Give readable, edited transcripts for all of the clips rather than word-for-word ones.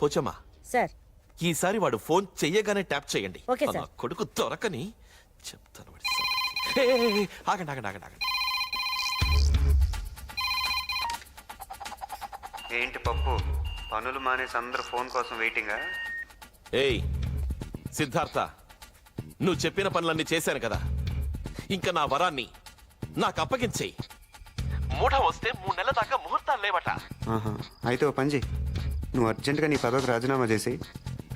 Pochamma, sir ఈసారి వాడు phone చెయ్యగానే ట్యాప్ చేయండి. Okay sir. నా కొడుకు దొరకని చెప్తాను వాడి సంగతి. ఏయ్, ఆగండి ఆగండి ఆగండి ఆగండి. ఏంటి పప్పు, పనులు మానేసి అందరూ ఫోన్ కోసం వెయిటింగా? ఏయ్ సిద్ధార్థ, నువ్వు చెప్పిన పనులన్నీ చేశాను కదా, ఇంకా నా వరాన్ని నాకు అప్పగించేయి. మూఢ వస్తే 3 నెలల దాకా ముహూర్తాలు లేవట. ఆహా, అయితే ఓ పని చెయ్యి, నువ్వు అర్జెంటుగా నీ పదవికి రాజీనామా చేసి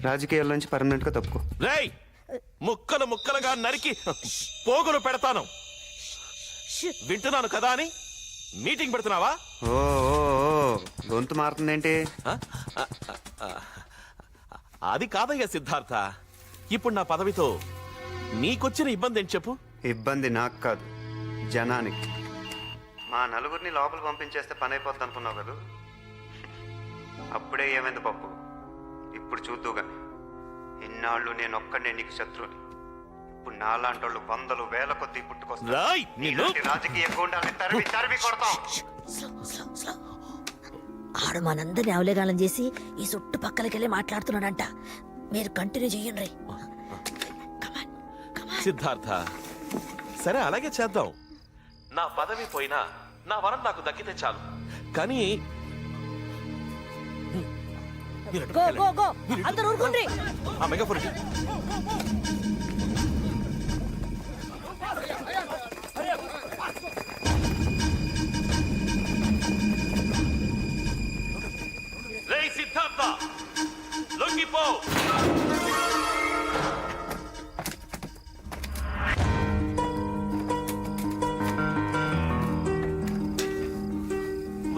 రాజకీయాల నుంచి పర్మనెంట్గా తప్పుకో. రేయ్, ముక్కలు ముక్కలుగా నరికి పోగులు పెడతాను. వింటున్నాను కదా అని మీటింగ్ పెడుతున్నావా? ఓ ఓ, ఓ, గొంతు మారుతుందేంటి? ఆ? అది కాదయ్యా సిద్ధార్థ, ఇప్పుడు నా పదవితో నీకొచ్చిన ఇబ్బంది ఏంటి చెప్పు? ఇబ్బంది నాకు కాదు, జనానికి. మా నలుగురిని లోపల పంపించేస్తే పని అయిపోద్ది అనుకున్నావు కదా, అప్పుడే ఏమైంది పప్పు. ఇప్పుడు చూద్దుగా, ఇన్నాళ్ళు నేను ఒక్కడే నీకు శత్రువుని. ఇప్పుడు నాలాంటి వాళ్ళు 100,000 వేల కొద్దీ పుట్టుకొస్తారు. రాయ్, నిన్ను రాజకీయ గుండాన్ని తరిమి తరిమి కొడతాం. ఆడు మనందరిని అవలేగాలం చేసి ఈ చుట్టుపక్కలకెళ్ళి మాట్లాడుతున్నాడంట. మీరు కంటిన్యూ చెయ్యండి. సిద్ధార్థ, సరే అలాగే చేద్దాం. నా పదవి పోయినా నా వరం నాకు దక్కితే చాలు. కానీ గో గో గో, అందరూ ఊరుకోండి. ఆ మెగాఫోన్ ఇటు. రేయ్ సిద్ధార్థ, లొంగిపో.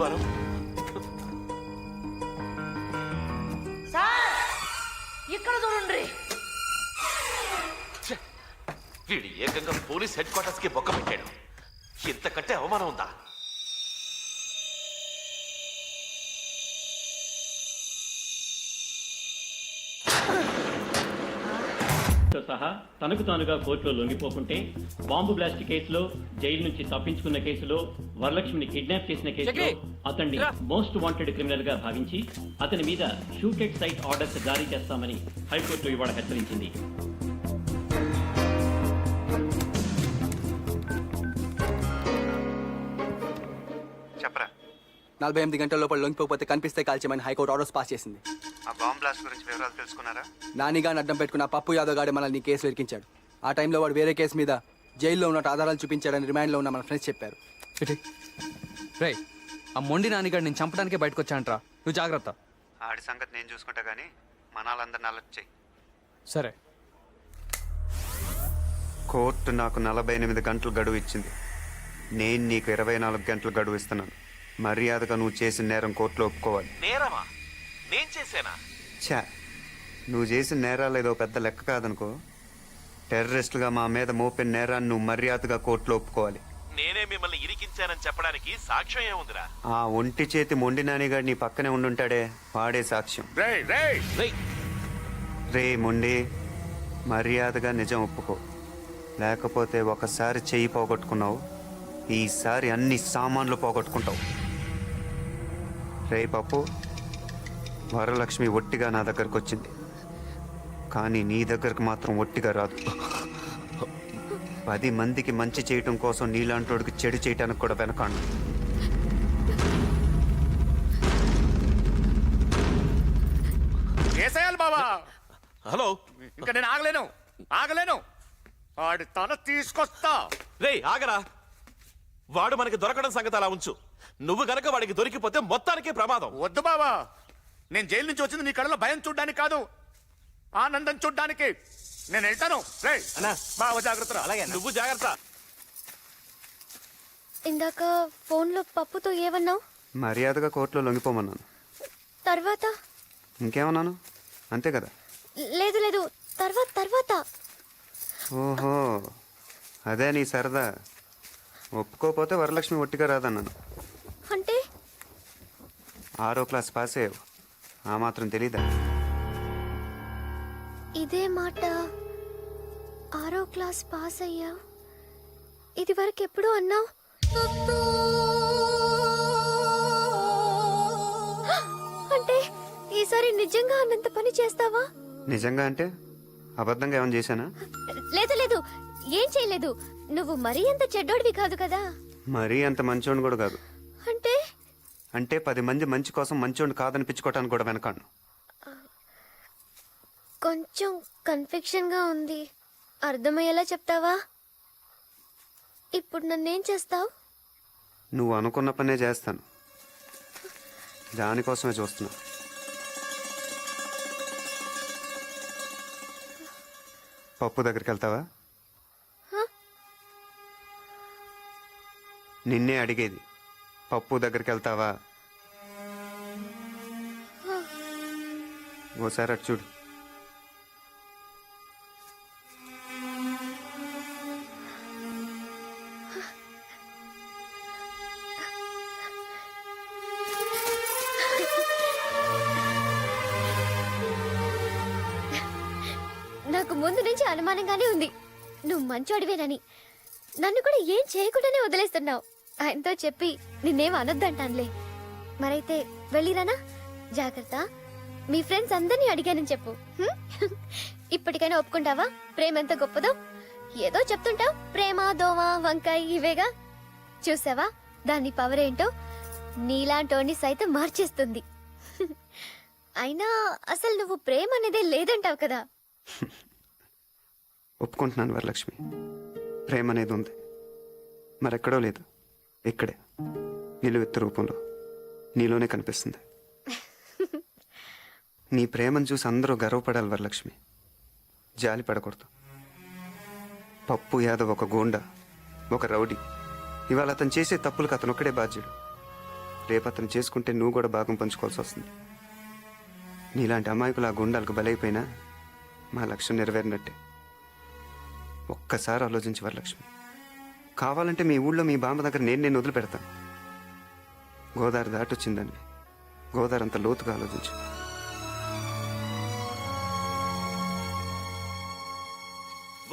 వరం, సార్ ఇక్కడ చూడండి. వీడు ఏకంగా పోలీస్ హెడ్ క్వార్టర్స్ కి బొక్క పెట్టాడు. ఇంతకంటే అవమానం ఉందా? సహా తనకు తానుగా కోర్టులో లొంగిపోకుంటే, బాంబు బ్లాస్ట్ కేసులో, జైలు నుంచి తప్పించుకున్న కేసులో, వరలక్ష్మిని కిడ్నాప్ చేసిన కేసులో అతన్ని మోస్ట్ వాంటెడ్ క్రిమినల్ గా భావించి అతని మీద షూట్ ఎట్ సైట్ ఆర్డర్స్ జారీ చేస్తామని హైకోర్టు ఇవాళ హెచ్చరించింది. చెప్పరా, 48 గంటల లోపల లొంగిపోతే కనిపిస్తే కాల్చేయమని హైకోర్టు ఆర్డర్స్ పాస్ చేసింది. ఆ బాంబ్ బ్లాస్ట్ గురించి వివరాలు తెలుసుకున్నారా? నానిగాని అడ్డం పెట్టుకున్న పప్పు యాదవ్ గాడి మనల్ని కేసులు ఇరికించాడు. ఆ టైంలో వాడు వేరే కేసు మీద జైల్లో ఉన్నట్టు ఆధారాలు చూపించాడని రిమాండ్లో ఉన్న మన ఫ్రెండ్స్ చెప్పారు. రే, ఆ మొండి నానిగాడు నేను చంపడానికే బయటకు వచ్చానంట్రా, నువ్వు జాగ్రత్త. ఆడి సంగతి నేను చూసుకుంటా గానీ మనాలందరిని అలర్ట్ చెయ్యి. సరే. కోర్టు నాకు 48 గంటలు గడువు ఇచ్చింది. నేను నీకు 24 గంటలు గడువు ఇస్తున్నాను. మర్యాదగా నువ్వు చేసిన నేరం కోర్టులో ఒప్పుకోవాలి. నేరమా? నేను చేశానా? ఛా, నువ్వు చేసిన నేరాలు ఏదో పెద్ద లెక్క కాదనుకో. టెర్రరిస్టులుగా మా మీద మోపిన నేరాన్ని నువ్వు మర్యాదగా కోర్టులో ఒప్పుకోవాలి. నేనే మిమ్మల్ని ఇరికించానని చెప్పడానికి సాక్ష్యం ఏముందిరా? ఆ ఒంటి చేతి మొండి నానిగాడు నీ పక్కనే ఉండుంటాడే, వాడే సాక్ష్యం. రేయ్, రే మొండి, మర్యాదగా నిజం ఒప్పుకో, లేకపోతే ఒకసారి చెయ్యి పోగొట్టుకున్నావు, ఈసారి అన్ని సామాన్లు పోగొట్టుకుంటావు. రే పప్పు, వరలక్ష్మి ఒట్టిగా నా దగ్గరకు వచ్చింది, కానీ నీ దగ్గరకు మాత్రం ఒట్టిగా రాదు. 10 మందికి మంచి చేయటం కోసం నీలాంటోడికి చెడు చేయటానికి కూడా వెనకాడు. బాబా, హలో. ఇంకా నేను ఆగలేను. వాడి తల తీసుకొస్తా. రేయ్ ఆగరా, వాడు మనకి దొరకడం సంగతి అలా ఉంచు. నువ్వు గనక వాడికి దొరికిపోతే మొత్తానికే ప్రమాదం. వద్దు బాబా, నేను జైలు నుంచి వచ్చింది నీ కళ్ళలో భయం చూడ్డానికి కాదు, ఆనందం చూడ్డానికి. నేను వెళ్తాను. రే బావ, జాగ్రత్త. అలాగే, నువ్వు జాగ్రత్త. ఇందాక ఫోన్లో పప్పుతో ఏమన్నావు? మర్యాదగా కోర్టులో లొంగిపోమన్నాను. తర్వాత ఇంకేమన్నాను? అంతే కదా. లేదు లేదు, తర్వాత. ఓహో, అదే నీ సరదా. ఒప్పుకోపోతే వరలక్ష్మి ఒట్టిగా రాదన్నాను. అంటే 6వ క్లాస్ పాస్ అయ్యావు, ఆ మాత్రం తెలీదా? ఇదే మాట 6వ క్లాస్ పాస్ అయ్యా, ఇది వరకు ఎప్పుడు అన్నావు? అంటే ఈసారి నిజంగా అన్నంత పని చేస్తావా? నిజంగా అంటే అబద్ధంగా ఏమైనా చేశానా? లేదు లేదు, ఏం చేయలేదు. నువ్వు మరీ అంత చెడ్డోడివి కాదు కదా. మరీ అంత మంచోడిని కూడా కాదు. అంటే అంటే 10 మంది మంచి కోసం మంచోడిని కాదనిపించుకోవటానికి కూడా వెనకాను. కొంచెం కన్ఫ్యూషన్ గా ఉంది. అర్థమయ్యేలా చెప్తావా? ఇప్పుడు నన్నేం చేస్తావు? నువ్వు అనుకున్న పనే చేస్తాను. దానికోసమే చూస్తున్నా. పప్పు దగ్గరికి వెళ్తావా? నిన్నే అడిగేది. పప్పు దగ్గరికి వెళ్తావా? ఓసారి అటు చూడు. నాకు ముందు నుంచి అనుమానంగానే ఉంది నువ్వు మంచోడివేనని. నన్ను కూడా ఏం చేయకుండానే వదిలేస్తున్నావు. ఆయనతో చెప్పి నిన్నేం అనొద్దంటానులే. మరైతే వెళ్ళిరానా? జాగ్రత్త. మీ ఫ్రెండ్స్ అందరినీ అడిగానని చెప్పు. హ్మ్? ఇప్పటికైనా ఒప్పుకుంటావా ప్రేమ ఎంత గొప్పదో? ఏదో చెప్తుంటావు, ప్రేమ దోమ వంకాయ ఇవేగా. చూసావా దాని పవర్ ఏంటో? నీలాంటోని సైతం మార్చేస్తుంది. అయినా అసలు నువ్వు ప్రేమ అనేదే లేదంటావు కదా. ఒప్పుకుంటున్నాను వరలక్ష్మి, ప్రేమ అనేది ఉంది. మరెక్కడో లేదు, ఇక్కడే నిలువెత్తు రూపంలో నీలోనే కనిపిస్తుంది. నీ ప్రేమను చూసి అందరూ గర్వపడాలి వరలక్ష్మి, జాలి పడకూడదు. పప్పు యాదవ్ ఒక గూండా, ఒక రౌడీ. ఇవాళ అతను చేసే తప్పులకు అతను ఒక్కడే బాధ్యుడు. రేపు అతను చేసుకుంటే నువ్వు కూడా భాగం పంచుకోవాల్సి వస్తుంది. నీలాంటి అమాయకులు ఆ గుండాలకు బలైపోయినా మా లక్ష్యం నెరవేరినట్టే. ఒక్కసారి ఆలోచించి వరలక్ష్మి. కావాలంటే మీ ఊళ్ళో మీ బామ్మ దగ్గర నేను వదిలిపెడతాను. గోదావరి దాటొచ్చిందండి. గోదావరి అంత లోతుగా ఆలోచించు.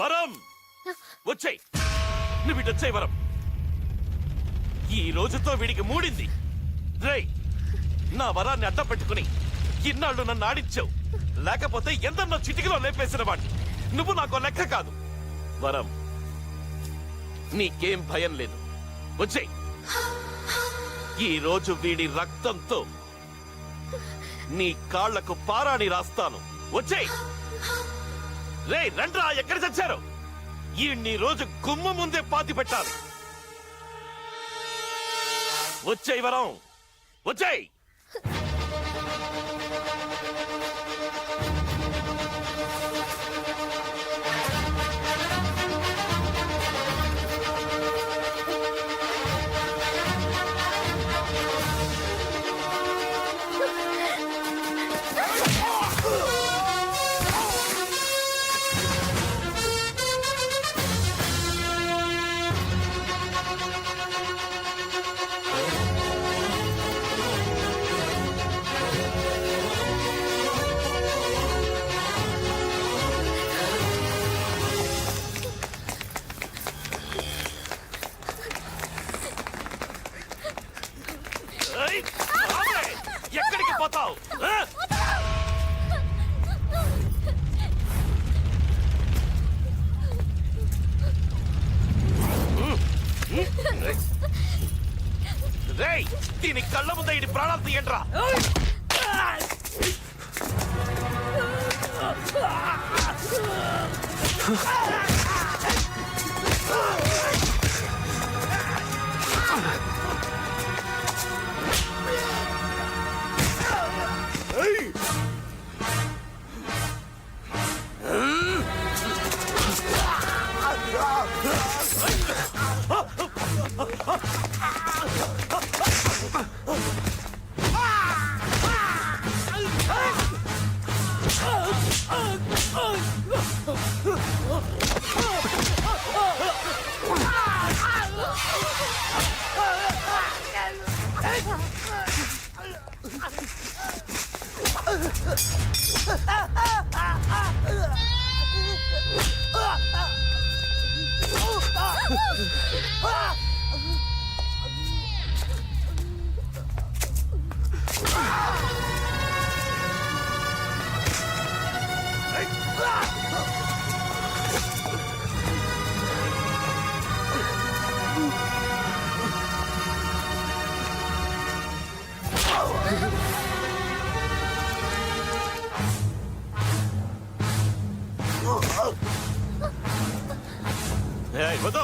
వరం వచ్చాయి, నువ్వు ఇటు వచ్చాయి వరం. ఈ రోజుతో వీడికి మూడింది. రేయ్, నా వరాన్ని అడ్డం పెట్టుకుని ఇన్నాళ్ళు నన్ను ఆడించావు. లేకపోతే ఎందరినో చిటికలో లేపేసిన వాడిని. నువ్వు నాకు లెక్క కాదు. వరం, నీకేం భయం లేదు. వచ్చేయ్. ఈ రోజు వీడి రక్తంతో నీ కాళ్లకు పారాణి రాస్తాను. వచ్చేయ్. రే రండ్రా, ఎక్కడ చచ్చారు? ఈ రోజు గుమ్మ ముందే పాతి పెట్టాలి. వచ్చేయ్ వరం, వచ్చేయ్. ఎక్కడికి పోతావు? రేయ్, దీని కళ్ళ ముందే ఇటు ప్రాణాలు తీయండిరా. ఏయ్, వద్దు.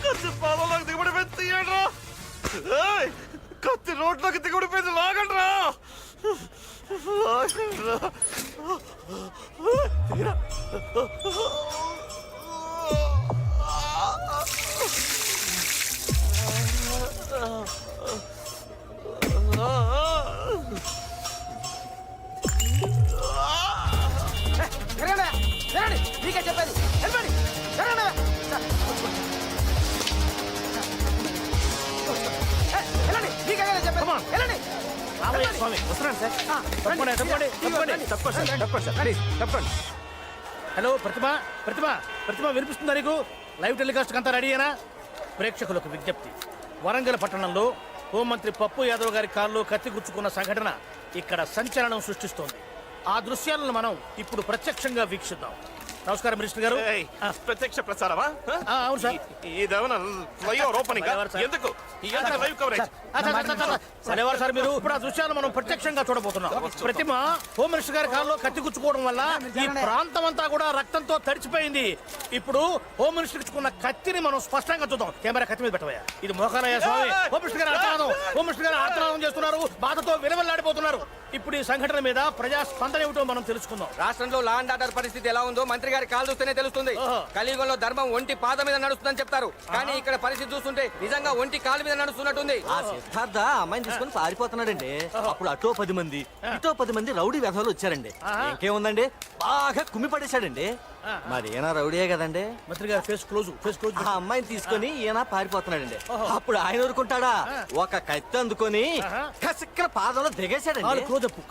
కత్తి పొలంలోకి దిగబడిపోయింది, తీయండిరా. ఏయ్, కత్తి రోడ్లోకి దిగబడిపోయింది, లాగండిరా. లాగండిరా. తీరా. మీకే చెప్పేది వెళ్ళండి. హలో ప్రతిభ ప్రతిభ ప్రతిభ వినిపిస్తుందా నీకు? లైవ్ టెలికాస్ట్ అంతా రెడీయేనా? ప్రేక్షకులకు విజ్ఞప్తి, వరంగల్ పట్టణంలో హోంమంత్రి పప్పు యాదవ్ గారి కారులో కత్తి గుచ్చుకున్న సంఘటన ఇక్కడ సంచలనం సృష్టిస్తోంది. ఆ దృశ్యాలను మనం ఇప్పుడు ప్రత్యక్షంగా వీక్షిద్దాం. నమస్కారం మినిస్టర్ గారు. ఏయ్, ప్రత్యక్ష ప్రసారమా? అవును సార్. ఇదేమన్నా ఫ్లైఓవర్ ఓపెనింగ్? ఎందుకు ఇదంతా లైవ్ కవరేజ్? సరేవారు సార్, మీరు ఇప్పుడు ఆ దృశ్యాలు మనం ప్రత్యక్షంగా చూడబోతున్నాం. ప్రతిమ హోమ్ మినిస్టర్ గారి కారులో కత్తి గుచ్చుకోవడం వల్ల ఈ ప్రాంతం అంతా కూడా రక్తంతో తడిచిపోయింది. ఇప్పుడు హోమ్ మినిస్టర్ ఇచ్చుకున్న కత్తిని మనం స్పష్టంగా చూద్దాం. కెమెరా కత్తి మీద పెట్టవయ్యా. ఇది మోకాలయ్య స్వామి. హోమ్ మినిస్టర్ గారు ఆర్తనాదం, హోమ్ మినిస్టర్ గారు ఆర్తనాదం చేస్తున్నారు, బాధతో విలవెల్లాడిపోతున్నారు. ఇప్పుడు ఈ సంఘటన మీద ప్రజా స్పందన ఏమిటో మనం తెలుసుకుందాం. రాష్ట్రంలో లా అండ్ ఆర్డర్ పరిస్థితి ఎలా ఉందో మంత్రి గారి కాలు చూస్తేనే తెలుస్తుంది. కలియుగంలో ధర్మం ఒంటి పాద మీద నడుస్తుందని చెప్తారు, కానీ ఇక్కడ పరిస్థితి చూస్తుంటే నిజంగా ఒంటి కాలు మీద నడుస్తున్నట్టుంది. ఆ సిద్ధార్థ అమ్మాయిని తీసుకొని పారిపోతున్నాడండి. అప్పుడు అటో 10 మంది ఇటో 10 మంది రౌడీ వ్యవహారాలు వచ్చారండి. ఇంకేముందండి, బాగా కుమ్మి పడేశాడండి. మరి ఈయన రౌడీయే కదండి. మంత్రి గారు ఫేస్ క్లోజ్, ఫేస్ క్లోజ్. ఆ అమ్మాయిని తీసుకొని ఈయన పారిపోతున్నాడండి. అప్పుడు ఆయన ఊరుకుంటాడా, ఒక కత్తి అందుకొని కసిక్కిన పాదంలో దిగేశాడండి.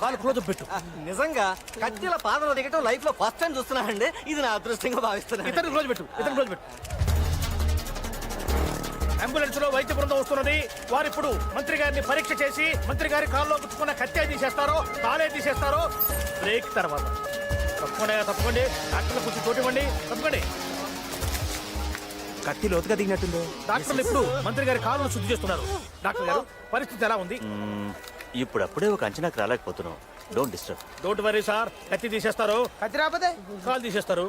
కాలు క్లోజ్ పెట్టు. నిజంగా కత్తిల పాదంలో దిగటం లైఫ్ లో ఫస్ట్ టైం చూస్తున్నానండి. ఇది నా అదృష్టంగా భావిస్తున్నాను. ఇతను క్లోజ్ పెట్టు, ఇతను క్లోజ్ పెట్టు. అంబులెన్స్ లో వైద్య బృందం వస్తున్నది. వారు ఇప్పుడు మంత్రి గారిని పరీక్ష చేసి మంత్రి గారి కాల్లో గుచ్చుకున్న కత్తి తీసేస్తారో కాలే తీసేస్తారో బ్రేక్ తర్వాత. తప్పకుండా డాక్టర్లు కొంచెం చోటు ఇవ్వండి. తప్పకండి. కత్తి లోతుగా దిగినట్టుంది. డాక్టర్లు ఇప్పుడు మంత్రి గారి కాళ్ళను శుద్ధి చేస్తున్నారు. డాక్టర్ గారు, పరిస్థితి ఎలా ఉంది? ఇప్పుడప్పుడే ఒక అంచనాకు రాలేకపోతున్నాం. Don't disturb. Don't worry sir, కత్తి తీసేస్తారు, కత్తి రాకపోతే కాలు తీసేస్తారు.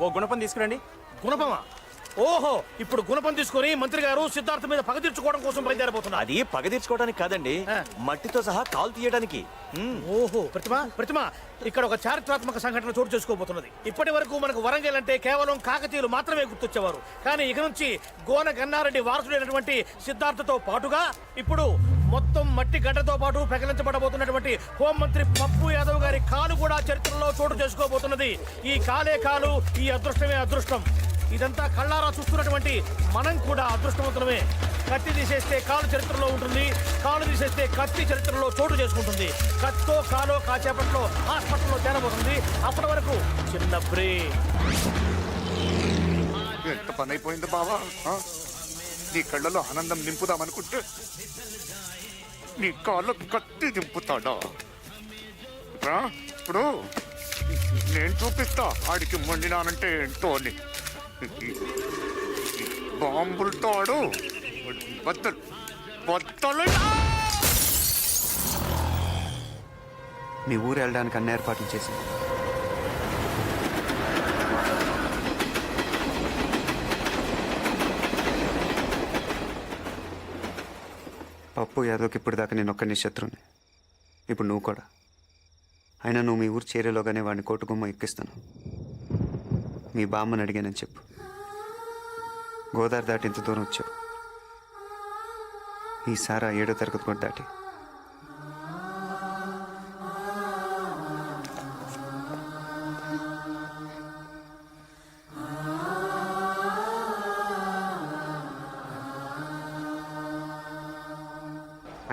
ఓ గుణపం తీసుకురండి. గుణపమా? ఓహో, ఇప్పుడు గుణపం తీసుకొని మంత్రి గారు సిద్ధార్థ మీద పగ తీర్చుకోవడం కోసం బయలుదేరబోతున్నారు. అది పగ తీర్చుకోవడానికి కాదండి, మట్టితో సహా కాలు తీయడానికి. ఓహో, ప్రతిమ ఇక్కడ ఒక చారిత్రాత్మక సంఘటన చోటు చేసుకోబోతున్నది. ఇప్పటి వరకు మనకు వరంగల్ అంటే కేవలం కాకతీయులు మాత్రమే గుర్తొచ్చేవారు. కానీ ఇక నుంచి గోన గన్నారెడ్డి వారసుడైనటువంటి సిద్ధార్థతో పాటుగా ఇప్పుడు మొత్తం మట్టి గడ్డతో పాటు పెకలించబడబోతున్నటువంటి హోంమంత్రి పప్పు యాదవ్ గారి కాలు కూడా చరిత్రలో చోటు చేసుకోబోతున్నది. ఈ కాలే కాలు, ఈ అదృష్టమే అదృష్టం. ఇదంతా కళ్ళారా చూస్తున్నటువంటి మనం కూడా అదృష్టవంతులమే. కత్తి తీసేస్తే కాలు చరిత్రలో ఉంటుంది, కాలు తీసేస్తే కత్తి చరిత్రలో చోటు చేసుకుంటుంది. కత్తో కాలో కాసేపట్లో హాస్పిటల్లో చేరబోతుంది. అప్పటి వరకు చిన్న బ్రేక్. ఎంత పని అయిపోయింది బావా. నీ కళ్ళలో ఆనందం నింపుదామనుకుంటే నీ కాళ్ళు కత్తి దింపుతాడా? ఇప్పుడు నేను చూపిస్తా ఆడికి మండినానంటే ఏంటో అని. బాంబులతో ఆడు బద్దలు బద్దలు. మీ ఊరు వెళ్ళడానికి అన్ని ఏర్పాట్లు చేసింది. పప్పు యాదవ్కి ఇప్పుడు దాకా నేను ఒక్కడిని శత్రువుని. ఇప్పుడు నువ్వు కూడా. అయినా నువ్వు మీ ఊరు చేరేలోగానే వాడిని కోటుగుమ్మ ఎక్కిస్తాను. మీ బామ్మని అడిగానని చెప్పు. గోదావరి దాటి ఇంత దూరం వచ్చావు. ఈసారి 7వ తరగతి కూడా దాటి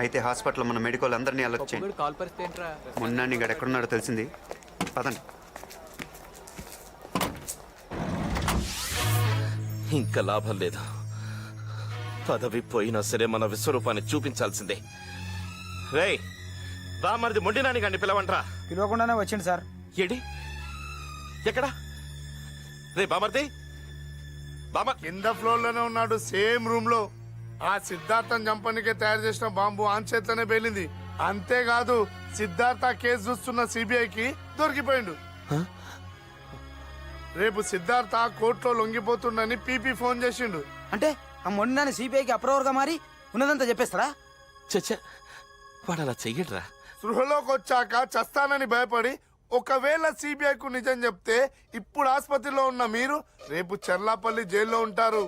అయితే హాస్పిటల్లో మన మెడికల్ అందరినీ అలర్ట్ చేయండి. కాల్ పరిస్థితి ఏంట్రా? మొన్న గడు ఎక్కడున్నాడో తెలిసింది. పదండి. ఇంకా లాభం లేదు. పదవి పోయినా సరే మన విశ్వరూపాన్ని చూపించాల్సిందే. రేయ్ బామర్ది మొండినాని గాని పిలవంట్రా. పిలవకుండానే వచ్చింది సార్. ఏడి ఎక్కడా? రే బామర్ది, బామర్ కింద ఫ్లోర్ లోనే ఉన్నాడు, సేమ్ రూమ్ లో. ఆ సిద్ధార్థం చంపనికే తయారు చేసిన బాంబు ఆన్ చేతనే పేలింది. అంతేకాదు సిద్ధార్థ కేసు చూస్తున్న సిబిఐకి దొరికిపోయిండు. రేపు సిద్ధార్థ కోర్టులో లొంగిపోతుండని పీపీ ఫోన్ చేసిండు. అంటే ఆ మొండినాన్ని సిబిఐకి అప్రూవర్ గా మారి ఉన్నదంతా చెప్పేస్తారా? చచ్చ, వాడు అలా చెయ్యడ్రా. సృహలోకి వచ్చాక చస్తానని భయపడి ఒకవేళ సిబిఐకు నిజం చెప్తే ఇప్పుడు ఆసుపత్రిలో ఉన్న మీరు రేపు చెర్లాపల్లి జైల్లో ఉంటారు.